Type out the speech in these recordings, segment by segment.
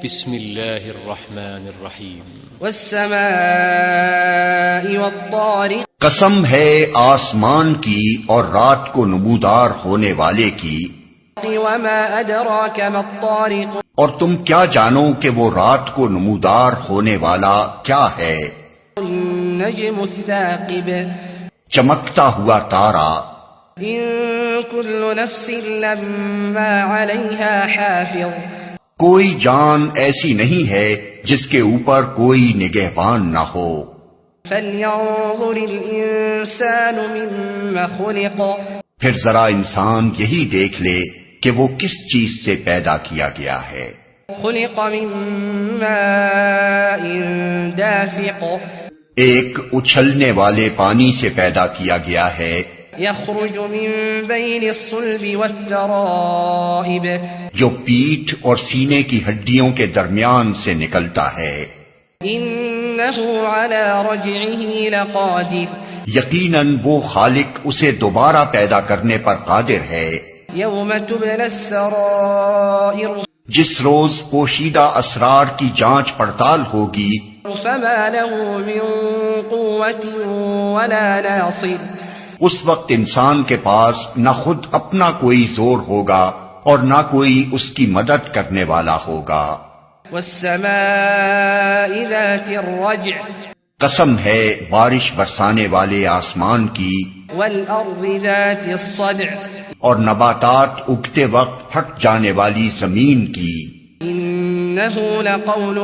بسم اللہ الرحمن الرحیم والسماء والطارق قسم ہے آسمان کی اور رات کو نمودار ہونے والے کی، وما أدراك ما الطارق اور تم کیا جانو کہ وہ رات کو نمودار ہونے والا کیا ہے؟ النجم الثاقب چمکتا ہوا تارا۔ إن كل نفس لما عليها حافظ کوئی جان ایسی نہیں ہے جس کے اوپر کوئی نگہبان نہ ہو۔ فلينظر الإنسان مما خلق پھر ذرا انسان یہی دیکھ لے کہ وہ کس چیز سے پیدا کیا گیا ہے۔ خلق من ماء دافق ایک اچھلنے والے پانی سے پیدا کیا گیا ہے، يخرج من بين الصلب والترائب جو پیٹھ اور سینے کی ہڈیوں کے درمیان سے نکلتا ہے۔ إنه على رجعه لقادر یقیناً وہ خالق اسے دوبارہ پیدا کرنے پر قادر ہے، يوم تبلى السرائر جس روز پوشیدہ اسرار کی جانچ پڑتال ہوگی۔ فما له من قوة ولا ناصر اس وقت انسان کے پاس نہ خود اپنا کوئی زور ہوگا اور نہ کوئی اس کی مدد کرنے والا ہوگا۔ والسماء ذات الرجع قسم ہے بارش برسانے والے آسمان کی والأرض ذات الصدع اور نباتات اگتے وقت پھٹ جانے والی زمین کی۔ إنه لقول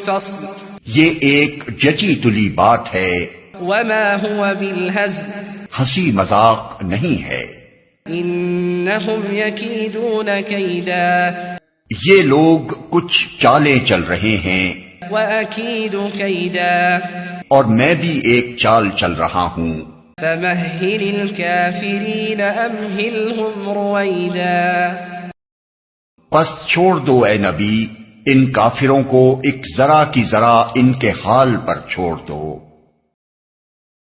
فصل یہ ایک جچی تلی بات ہے، وما هو بالهزل ہنسی مذاق نہیں ہے۔ إنهم يكيدون كيدا یہ لوگ کچھ چالیں چل رہے ہیں وأكيد كيدا اور میں بھی ایک چال چل رہا ہوں۔ فمهل الكافرين أمهلهم رويدا پس چھوڑ دو اے نبی ان کافروں کو ایک ذرا کی ذرا ان کے حال پر چھوڑ دو۔